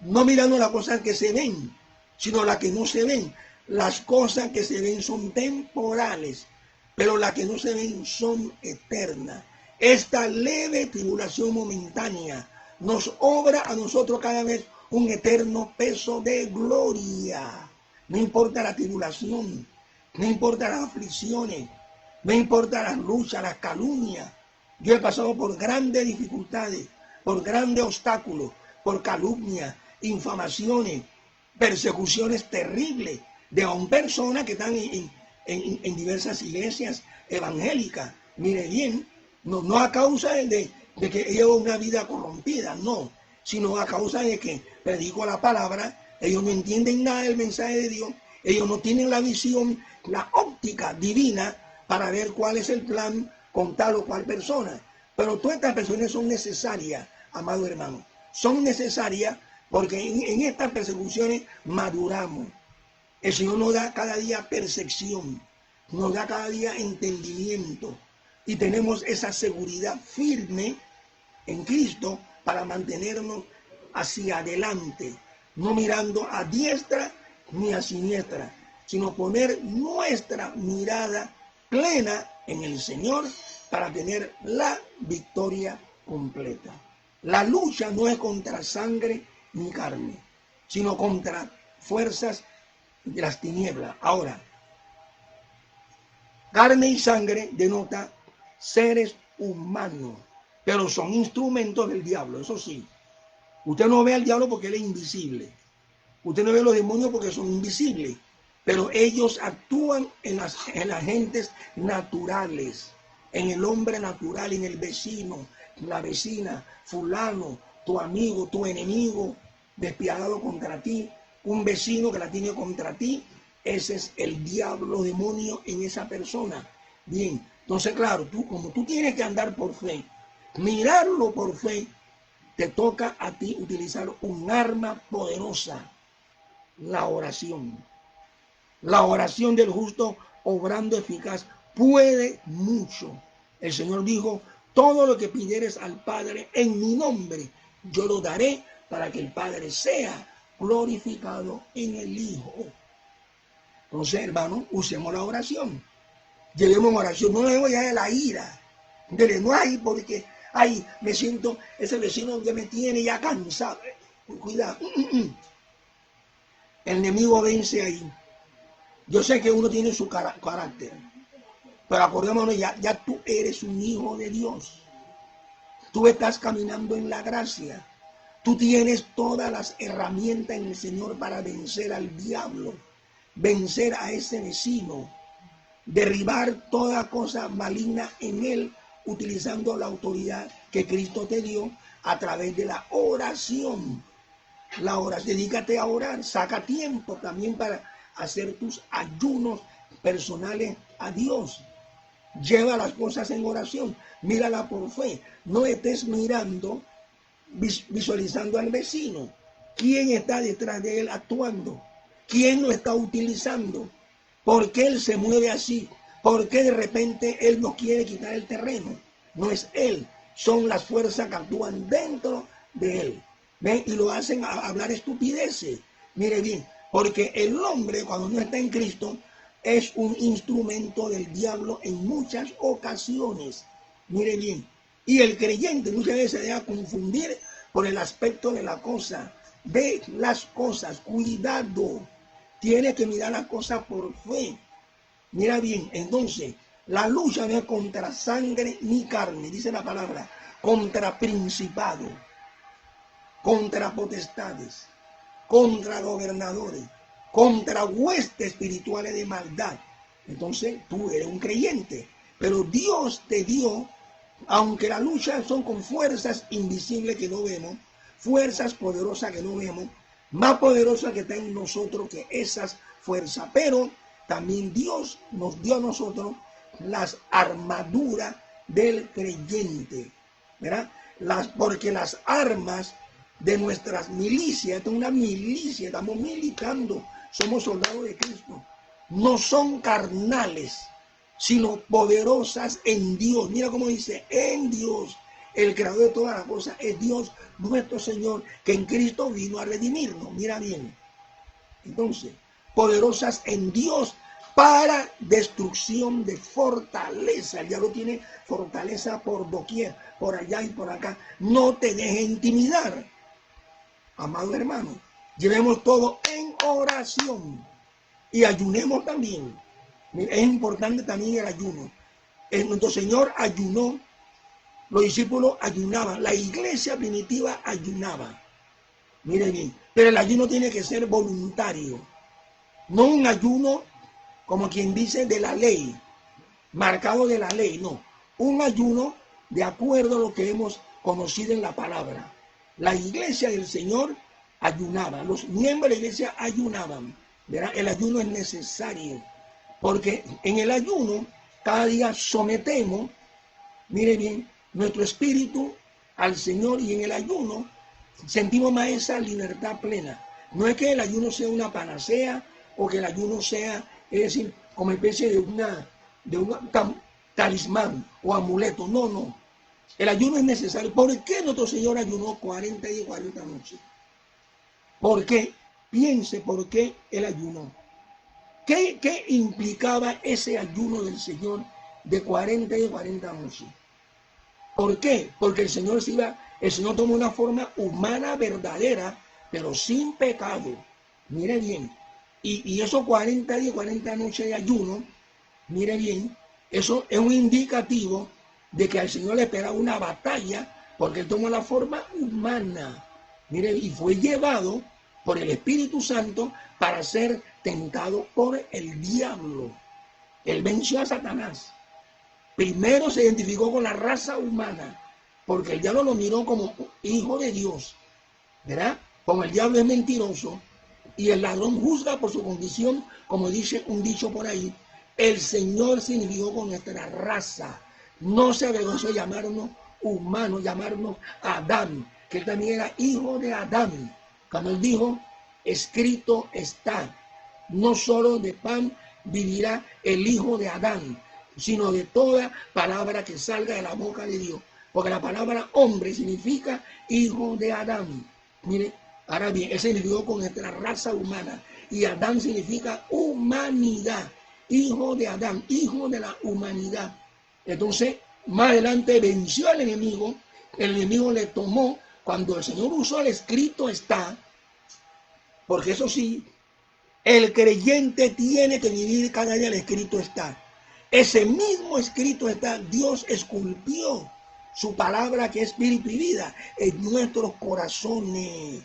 Speaker 1: no mirando las cosas que se ven, sino las que no se ven. Las cosas que se ven son temporales, pero las que no se ven son eternas. Esta leve tribulación momentánea nos obra a nosotros cada vez un eterno peso de gloria. No importa la tribulación, no importa las aflicciones, no importa las luchas, las calumnias. Yo he pasado por grandes dificultades, por grandes obstáculos, por calumnias, infamaciones, persecuciones terribles de aún personas que están en diversas iglesias evangélicas. Mire bien, no a causa de de que llevo una vida corrompida, no, sino a causa de que predico la palabra, ellos no entienden nada del mensaje de Dios, ellos no tienen la visión, la óptica divina para ver cuál es el plan con tal o cual persona. Pero todas estas personas son necesarias, amado hermano, son necesarias porque en estas persecuciones maduramos. El Señor nos da cada día percepción, nos da cada día entendimiento y tenemos esa seguridad firme en Cristo para mantenernos hacia adelante, no mirando a diestra ni a siniestra, sino poner nuestra mirada plena en el Señor para tener la victoria completa. La lucha no es contra sangre ni carne, sino contra fuerzas de las tinieblas. Ahora, carne y sangre denota seres humanos, pero son instrumentos del diablo, eso sí. Usted no ve al diablo porque él es invisible. Usted no ve a los demonios porque son invisibles. Pero ellos actúan en las gentes naturales, en el hombre natural, en el vecino, la vecina, fulano, tu amigo, tu enemigo, despiadado contra ti, un vecino que la tiene contra ti. Ese es el diablo, demonio en esa persona. Bien, entonces claro, como tú tienes que andar por fe, mirarlo por fe, te toca a ti utilizar un arma poderosa, la oración. La oración del justo, obrando eficaz, puede mucho. El Señor dijo, todo lo que pidieres al Padre en mi nombre, yo lo daré para que el Padre sea glorificado en el Hijo. Entonces, hermano, usemos la oración. Llevemos oración, no debemos ya de la ira. No hay porque, ay, me siento, ese vecino ya me tiene ya cansado. Cuidado. El enemigo vence ahí. Yo sé que uno tiene su carácter, pero acordémonos, ya tú eres un hijo de Dios. Tú estás caminando en la gracia. Tú tienes todas las herramientas en el Señor para vencer al diablo, vencer a ese vecino, derribar toda cosa maligna en él, utilizando la autoridad que Cristo te dio a través de la oración. La oración, dedícate a orar, saca tiempo también para hacer tus ayunos personales a Dios. Lleva las cosas en oración, mírala por fe. No estés mirando, visualizando al vecino. ¿Quién está detrás de él actuando? ¿Quién lo está utilizando? ¿Por qué él se mueve así? ¿Por qué de repente él no quiere quitar el terreno? No es él, son las fuerzas que actúan dentro de él. ¿Ven? Y lo hacen a hablar estupideces. Mire bien, porque el hombre cuando no está en Cristo es un instrumento del diablo en muchas ocasiones. Mire bien, y el creyente muchas veces se deja confundir por el aspecto de la cosa. Ve las cosas, cuidado. Tiene que mirar las cosas por fe. Mira bien, entonces, la lucha no es contra sangre ni carne, dice la palabra, contra principados, contra potestades, contra gobernadores, contra huestes espirituales de maldad. Entonces, tú eres un creyente, pero Dios te dio, aunque la lucha son con fuerzas invisibles que no vemos, fuerzas poderosas que no vemos, más poderosas que está en nosotros que esas fuerzas, pero también Dios nos dio a nosotros las armaduras del creyente, ¿verdad? Porque las armas de nuestras milicias, esta es una milicia, estamos militando, somos soldados de Cristo, no son carnales, sino poderosas en Dios. Mira cómo dice, en Dios, el creador de todas las cosas es Dios nuestro Señor, que en Cristo vino a redimirnos. Mira bien, entonces, poderosas en Dios para destrucción de fortaleza. El diablo tiene fortaleza por doquier, por allá y por acá. No te dejes intimidar, amado hermano. Llevemos todo en oración y ayunemos también. Es importante también el ayuno. Nuestro Señor ayunó, los discípulos ayunaban, la iglesia primitiva ayunaba. Miren bien, pero el ayuno tiene que ser voluntario, no un ayuno como quien dice de la ley, marcado de la ley, no, un ayuno de acuerdo a lo que hemos conocida en la palabra. La iglesia del Señor ayunaba, los miembros de la iglesia ayunaban, ¿verdad? El ayuno es necesario, porque en el ayuno cada día sometemos, mire bien, nuestro espíritu al Señor, y en el ayuno sentimos más esa libertad plena. No es que el ayuno sea una panacea o que el ayuno sea, es decir, como especie de un talismán o amuleto. No, no. El ayuno es necesario. ¿Por qué nuestro Señor ayunó 40 y 40 noches? ¿Por qué? Piense por qué él ayunó. ¿Qué implicaba ese ayuno del Señor de 40 y 40 noches? ¿Por qué? Porque el Señor tomó una forma humana verdadera, pero sin pecado. Mire bien. Y esos 40 días y 40 noches de ayuno, mire bien, eso es un indicativo de que al Señor le esperaba una batalla, porque Él tomó la forma humana. Mire, y fue llevado por el Espíritu Santo para ser tentado por el diablo. Él venció a Satanás. Primero se identificó con la raza humana, porque el diablo lo miró como hijo de Dios, ¿verdad? Como el diablo es mentiroso y el ladrón juzga por su condición, como dice un dicho por ahí, el Señor se identificó con nuestra raza. No se avergonzó de llamarnos humanos, llamarnos Adán, que él también era hijo de Adán. Como él dijo, escrito está, no solo de pan vivirá el hijo de Adán, sino de toda palabra que salga de la boca de Dios. Porque la palabra hombre significa hijo de Adán. Mire, ahora bien, él se identificó con nuestra raza humana. Y Adán significa humanidad. Hijo de Adán, hijo de la humanidad. Entonces, más adelante venció al enemigo. El enemigo le tomó, cuando el Señor usó el escrito está, porque eso sí, el creyente tiene que vivir cada día el escrito está. Ese mismo escrito está, Dios esculpió su palabra que es espíritu y vida en nuestros corazones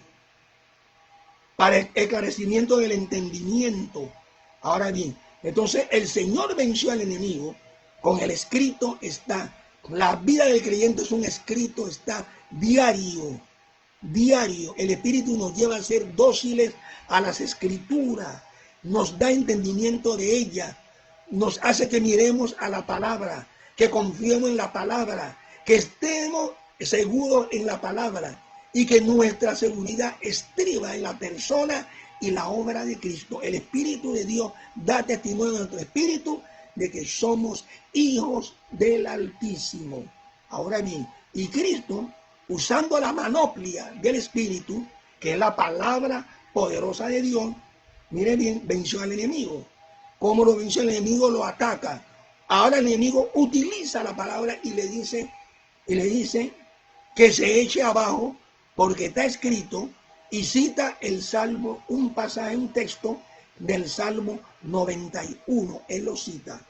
Speaker 1: para el esclarecimiento del entendimiento. Ahora bien, entonces el Señor venció al enemigo con el escrito está. La vida del creyente es un escrito está diario, diario. El Espíritu nos lleva a ser dóciles a las escrituras, nos da entendimiento de ella, nos hace que miremos a la palabra, que confiemos en la palabra, que estemos seguros en la palabra y que nuestra seguridad estriba en la persona y la obra de Cristo. El Espíritu de Dios da testimonio a nuestro espíritu de que somos hijos del Altísimo. Ahora bien, y Cristo, usando la manoplia del Espíritu, que es la palabra poderosa de Dios, mire bien, venció al enemigo. ¿Cómo lo venció el enemigo? Lo ataca. Ahora el enemigo utiliza la palabra y le dice que se eche abajo porque está escrito, y cita el Salmo, un pasaje, un texto del Salmo 91. Él lo cita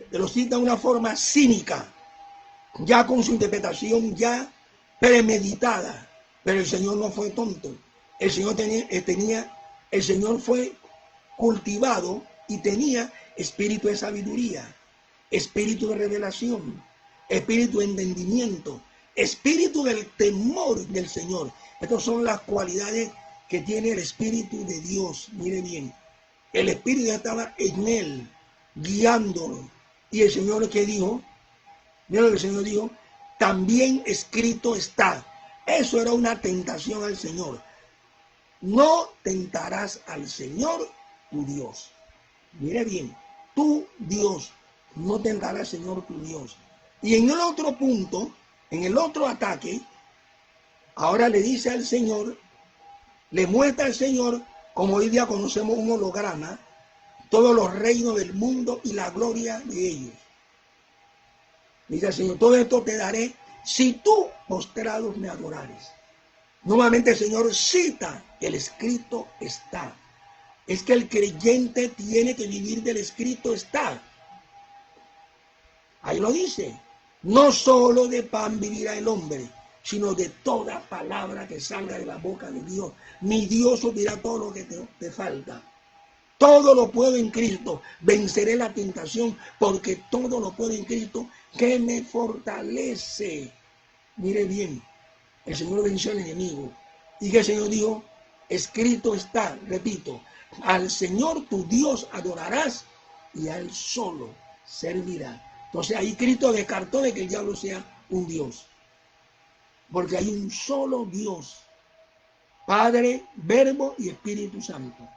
Speaker 1: de una forma cínica, ya con su interpretación ya premeditada. Pero el Señor no fue tonto. El Señor el Señor fue cultivado y tenía espíritu de sabiduría, espíritu de revelación, espíritu de entendimiento, espíritu del temor del Señor. Estas son las cualidades que tiene el Espíritu de Dios. Mire bien, el Espíritu estaba en él, guiándolo. Y el Señor que dijo, mira lo que el Señor dijo, también escrito está. Eso era una tentación al Señor. No tentarás al Señor tu Dios. Mire bien, tu Dios, no tentarás al Señor tu Dios. Y en el otro punto, en el otro ataque, ahora le dice al Señor, le muestra al Señor, como hoy día conocemos un holograma, todos los reinos del mundo y la gloria de ellos. Dice el Señor, todo esto te daré si tú postrados me adorares. Nuevamente el Señor cita, el escrito está. Es que el creyente tiene que vivir del escrito está. Ahí lo dice. No solo de pan vivirá el hombre, sino de toda palabra que salga de la boca de Dios. Mi Dios suplirá todo lo que te falta. Todo lo puedo en Cristo. Venceré la tentación porque todo lo puedo en Cristo que me fortalece. Mire bien, el Señor venció al enemigo. Y que el Señor dijo, escrito está, repito, al Señor tu Dios adorarás y a Él solo servirá. Entonces ahí Cristo descartó de que el diablo sea un Dios. Porque hay un solo Dios, Padre, Verbo y Espíritu Santo.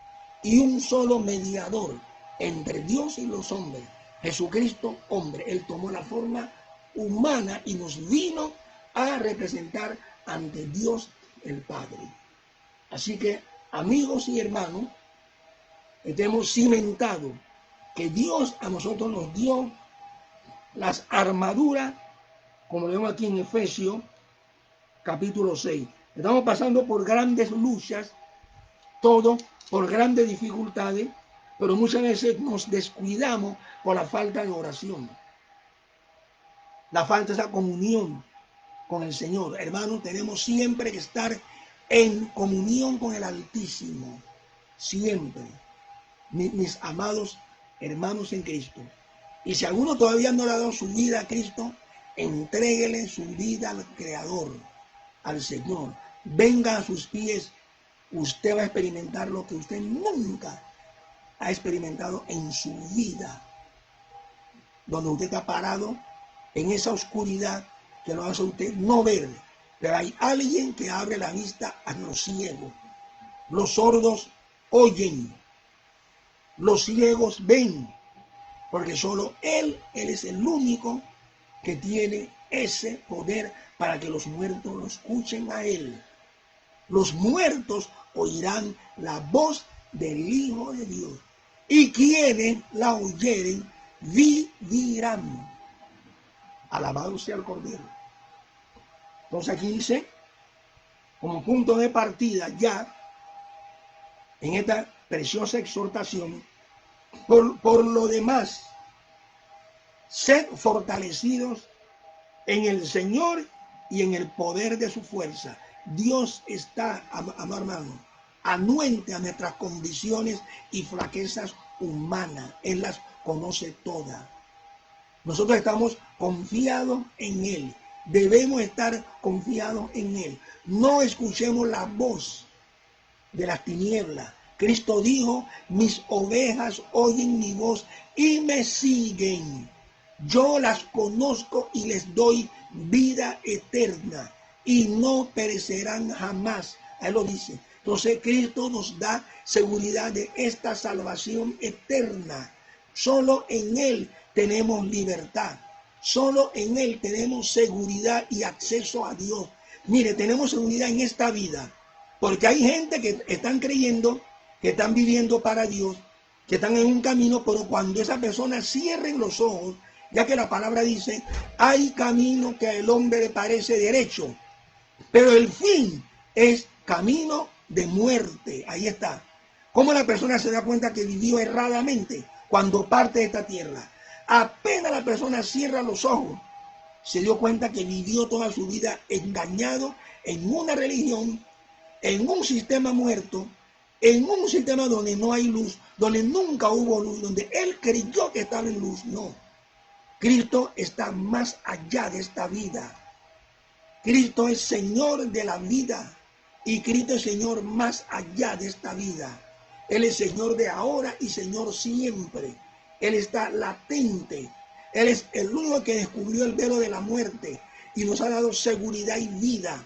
Speaker 1: Y un solo mediador entre Dios y los hombres, Jesucristo, hombre. Él tomó la forma humana y nos vino a representar ante Dios el Padre. Así que, amigos y hermanos, hemos cimentado que Dios a nosotros nos dio las armaduras, como vemos aquí en Efesios capítulo 6. Estamos pasando por grandes luchas, todo por grandes dificultades, pero muchas veces nos descuidamos por la falta de oración, la falta de esa comunión con el Señor. Hermanos, tenemos siempre que estar en comunión con el Altísimo, siempre, mis amados hermanos en Cristo. Y si alguno todavía no le ha dado su vida a Cristo, entréguele su vida al Creador, al Señor. Venga a sus pies, usted va a experimentar lo que usted nunca ha experimentado en su vida, donde usted está parado en esa oscuridad que lo hace a usted no ver, pero hay alguien que abre la vista a los ciegos. Los sordos oyen, los ciegos ven, porque solo Él es el único que tiene ese poder para que los muertos lo escuchen a Él. Los muertos oirán la voz del Hijo de Dios, y quienes la oyeren vivirán. Alabado sea el Cordero. Entonces aquí dice, como punto de partida ya, en esta preciosa exhortación, por lo demás, sed fortalecidos en el Señor y en el poder de su fuerza. Dios está, amado hermano, anuente a nuestras condiciones y flaquezas humanas. Él las conoce todas. Nosotros estamos confiados en Él. Debemos estar confiados en Él. No escuchemos la voz de las tinieblas. Cristo dijo, mis ovejas oyen mi voz y me siguen. Yo las conozco y les doy vida eterna y no perecerán jamás. Ahí lo dice. Entonces Cristo nos da seguridad de esta salvación eterna. Solo en Él tenemos libertad. Solo en Él tenemos seguridad y acceso a Dios. Mire, tenemos seguridad en esta vida. Porque hay gente que están creyendo, que están viviendo para Dios, que están en un camino, pero cuando esa persona cierren los ojos, ya que la palabra dice, hay camino que al hombre le parece derecho, pero el fin es camino de muerte. Ahí está. ¿Cómo la persona se da cuenta que vivió erradamente cuando parte de esta tierra? Apenas la persona cierra los ojos, se dio cuenta que vivió toda su vida engañado en una religión, en un sistema muerto, en un sistema donde no hay luz, donde nunca hubo luz, donde él creyó que estaba en luz. No. Cristo está más allá de esta vida. Cristo es Señor de la vida y Cristo es Señor más allá de esta vida. Él es Señor de ahora y Señor siempre. Él está latente. Él es el único que descubrió el velo de la muerte y nos ha dado seguridad y vida.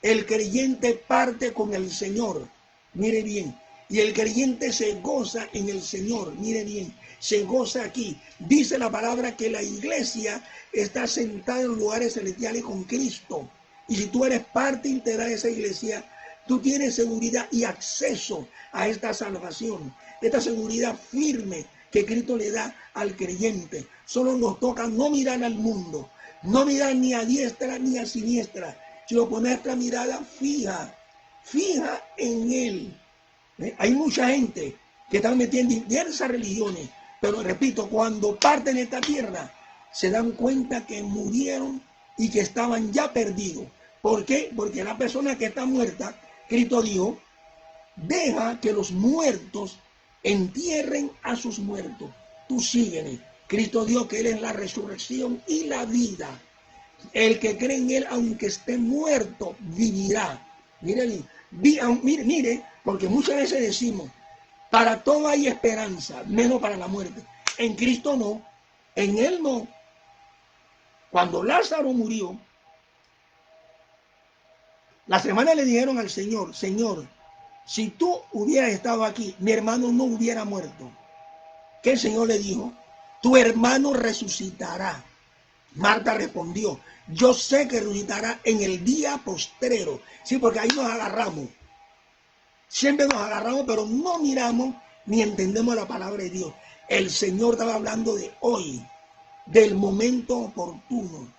Speaker 1: El creyente parte con el Señor. Mire bien. Y el creyente se goza en el Señor. Mire bien. Se goza aquí. Dice la palabra que la iglesia está sentada en lugares celestiales con Cristo. Y si tú eres parte integral de esa iglesia, tú tienes seguridad y acceso a esta salvación. Esta seguridad firme que Cristo le da al creyente. Solo nos toca no mirar al mundo, no mirar ni a diestra ni a siniestra, sino poner nuestra mirada fija en Él. Hay mucha gente que está metida en diversas religiones, pero repito, cuando parten de esta tierra, se dan cuenta que murieron y que estaban ya perdidos. ¿Por qué? Porque la persona que está muerta, Cristo dijo, deja que los muertos entierren a sus muertos. Tú sígueme. Cristo dijo que Él es la resurrección y la vida. El que cree en él, aunque esté muerto, vivirá. Mire, mire, porque muchas veces decimos, para todo hay esperanza, menos para la muerte. En Cristo no, en él no. Cuando Lázaro murió, la semana le dijeron al Señor, Señor, si tú hubieras estado aquí, mi hermano no hubiera muerto. ¿Qué el Señor le dijo? Tu hermano resucitará. Marta respondió, yo sé que resucitará en el día postrero. Sí, porque ahí nos agarramos. Siempre nos agarramos, pero no miramos ni entendemos la palabra de Dios. El Señor estaba hablando de hoy, del momento oportuno.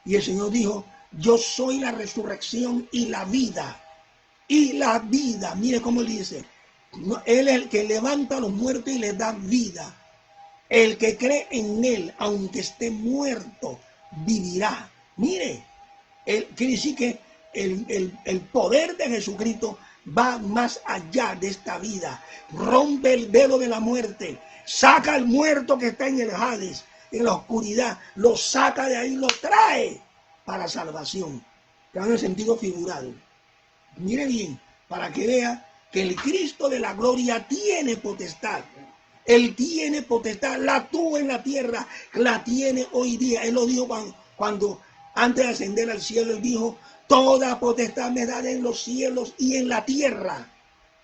Speaker 1: Y el Señor dijo, yo soy la resurrección y la vida. Y la vida, mire cómo le dice, él es el que levanta a los muertos y les da vida. El que cree en él, aunque esté muerto, vivirá. Mire, quiere decir que el poder de Jesucristo va más allá de esta vida. Rompe el velo de la muerte. Saca al muerto que está en el Hades, en la oscuridad. Lo saca de ahí, lo trae para salvación. Que va en el sentido figurado. Mire bien, para que vea que el Cristo de la gloria tiene potestad. Él tiene potestad, la tuvo en la tierra, la tiene hoy día. Él lo dijo cuando antes de ascender al cielo, él dijo, toda potestad me da en los cielos y en la tierra.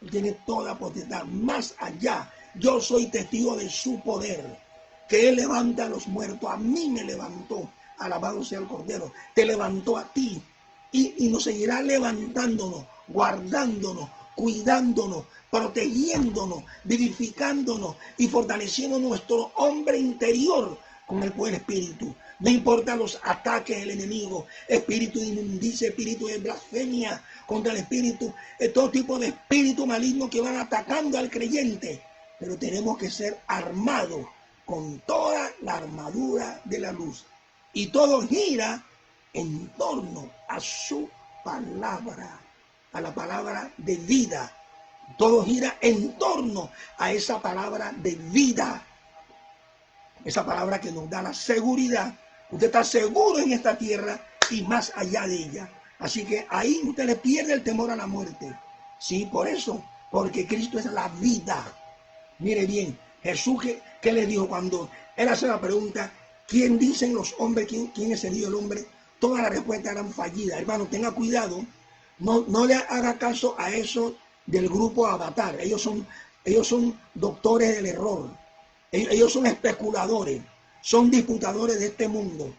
Speaker 1: Él tiene toda potestad, más allá. Yo soy testigo de su poder, que él levanta a los muertos. A mí me levantó, alabado sea el Cordero. Te levantó a ti y nos seguirá levantándonos, guardándonos, cuidándonos, protegiéndonos, vivificándonos y fortaleciendo nuestro hombre interior con el buen espíritu. No importa los ataques del enemigo, espíritu de inmundicia, espíritu de blasfemia contra el espíritu, todo tipo de espíritu maligno que van atacando al creyente. Pero tenemos que ser armados con toda la armadura de la luz. Y todo gira en torno a su palabra, a la palabra de vida. Todo gira en torno a esa palabra de vida. Esa palabra que nos da la seguridad. Usted está seguro en esta tierra y más allá de ella. Así que ahí usted le pierde el temor a la muerte. Sí, por eso, porque Cristo es la vida. Mire bien, Jesús, ¿qué le dijo cuando él hace la pregunta? ¿Quién dicen los hombres? ¿Quién es el Hijo del Hombre? Todas las respuestas eran fallidas. Hermano, tenga cuidado. No le haga caso a eso del grupo Avatar. Ellos son doctores del error. Ellos son especuladores. Son disputadores de este mundo.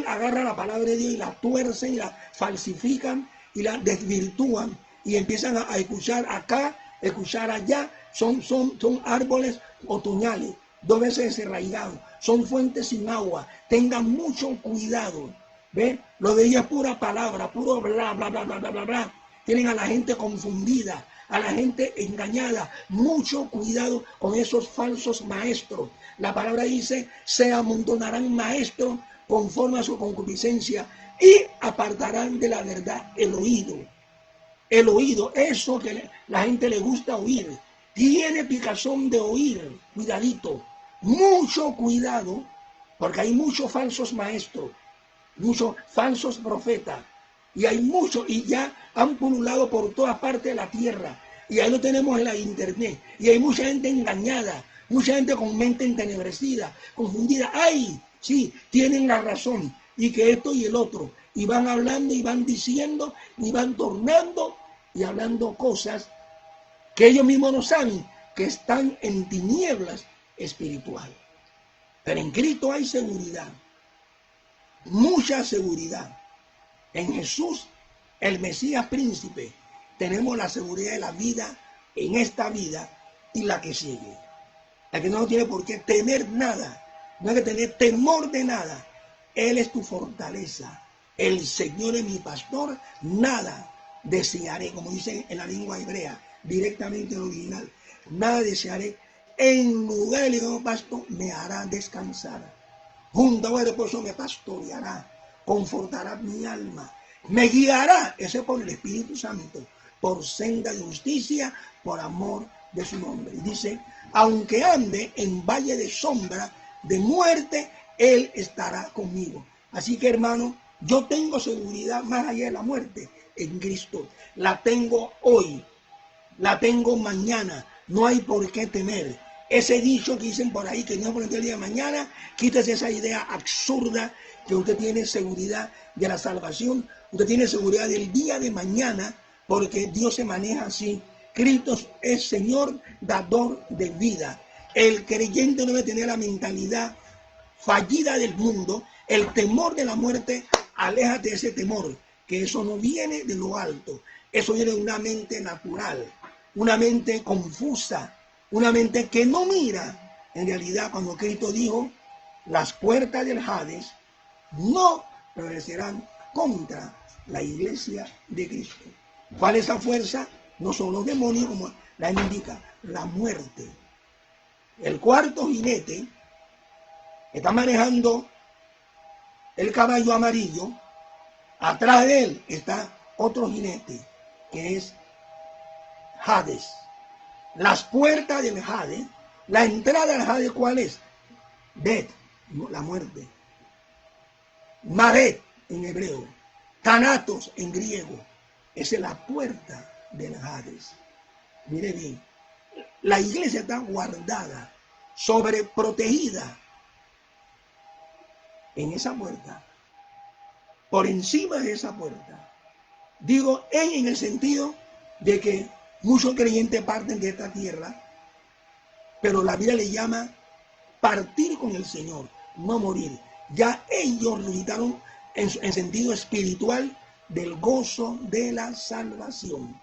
Speaker 1: Agarran la palabra de Dios y la tuercen y la falsifican y la desvirtúan. Y empiezan a escuchar acá, escuchar allá. Son árboles otoñales, 2 veces desarraigados. Son fuentes sin agua. Tengan mucho cuidado. ¿Ve? Lo de ella es pura palabra, puro bla, bla, bla, bla, bla, bla, bla. Tienen a la gente confundida, a la gente engañada. Mucho cuidado con esos falsos maestros. La palabra dice, se amontonarán maestros conforme a su concupiscencia y apartarán de la verdad el oído. El oído, eso que la gente le gusta oír. Tiene picazón de oír, cuidadito. Mucho cuidado, porque hay muchos falsos maestros. Muchos falsos profetas, y hay muchos, y ya han pululado por todas partes de la tierra, y ahí lo tenemos en la internet, y hay mucha gente engañada, mucha gente con mente entenebrecida, confundida. ¡Ay! Sí, tienen la razón, y que esto y el otro, y van hablando, y van diciendo, y van tornando, y hablando cosas que ellos mismos no saben, que están en tinieblas espirituales. Pero en Cristo hay seguridad. Mucha seguridad. En Jesús, el Mesías príncipe, tenemos la seguridad de la vida en esta vida y la que sigue. La que no tiene por qué temer nada, no hay que tener temor de nada. Él es tu fortaleza. El Señor es mi pastor, nada desearé, como dice en la lengua hebrea, directamente en el original. Nada desearé. En lugar del ligado pasto me hará descansar. Junto a reposo me pastoreará, confortará mi alma, me guiará, ese por el Espíritu Santo, por senda de justicia, por amor de su nombre. Y dice, aunque ande en valle de sombra, de muerte, Él estará conmigo. Así que, hermano, Yo tengo seguridad más allá de la muerte en Cristo. La tengo hoy, la tengo mañana. No hay por qué temer. Ese dicho que dicen por ahí que no por el día de mañana, quítese esa idea absurda que usted tiene seguridad de la salvación, usted tiene seguridad del día de mañana, porque Dios se maneja así. Cristo es Señor, dador de vida. El creyente no debe tener la mentalidad fallida del mundo, el temor de la muerte. Aléjate de ese temor, que eso no viene de lo alto, eso viene de una mente natural, una mente confusa, una mente que no mira. En realidad, cuando Cristo dijo, las puertas del Hades no prevalecerán contra la iglesia de Cristo. ¿Cuál es esa fuerza? No son los demonios, como la indica, la muerte. El cuarto jinete está manejando el caballo amarillo. Atrás de él está otro jinete, que es Hades. Las puertas del Hades, la entrada al Hades, ¿cuál es? Death, la muerte. Maret en hebreo, Thanatos en griego. Esa es la puerta del Hades. Mire bien, la iglesia está guardada, sobreprotegida en esa puerta, por encima de esa puerta. Digo en el sentido de que muchos creyentes parten de esta tierra, pero la Biblia le llama partir con el Señor, no morir. Ya ellos resucitaron en sentido espiritual del gozo de la salvación.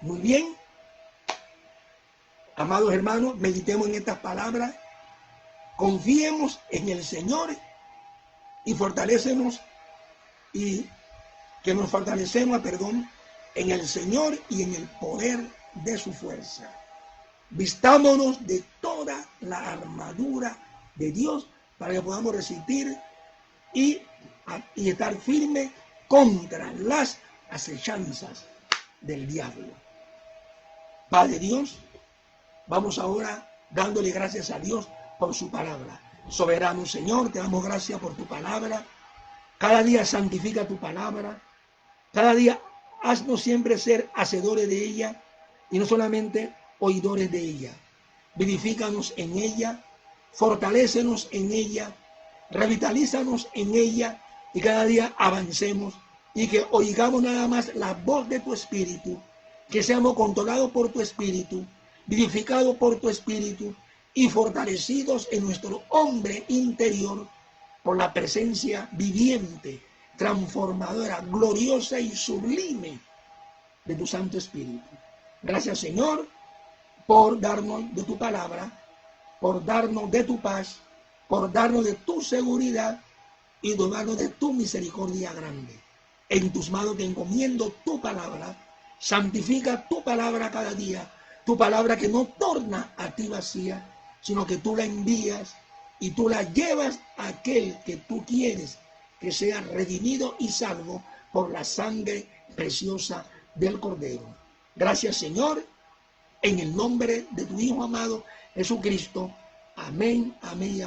Speaker 1: Muy bien, amados hermanos, meditemos en estas palabras, confiemos en el Señor y fortalecemos y que nos fortalecemos, en el Señor y en el poder de su fuerza. Vistámonos de toda la armadura de Dios para que podamos resistir y estar firmes contra las acechanzas del diablo. Padre Dios, vamos ahora dándole gracias a Dios por su palabra. Soberano Señor, te damos gracias por tu palabra. Cada día santifica tu palabra. Cada día haznos siempre ser hacedores de ella y no solamente oidores de ella. Vivifícanos en ella, fortalécenos en ella, revitalízanos en ella y cada día avancemos y que oigamos nada más la voz de tu Espíritu, que seamos controlados por tu Espíritu, vivificados por tu Espíritu y fortalecidos en nuestro hombre interior por la presencia viviente, transformadora, gloriosa y sublime de tu Santo Espíritu. Gracias, Señor, por darnos de tu palabra, por darnos de tu paz, por darnos de tu seguridad y donarnos de tu misericordia grande. En tus manos te encomiendo tu palabra. Santifica tu palabra cada día, tu palabra que no torna a ti vacía, sino que tú la envías y tú la llevas a aquel que tú quieres que sea redimido y salvo por la sangre preciosa del Cordero. Gracias, Señor, en el nombre de tu Hijo amado Jesucristo. Amén, amén y amén.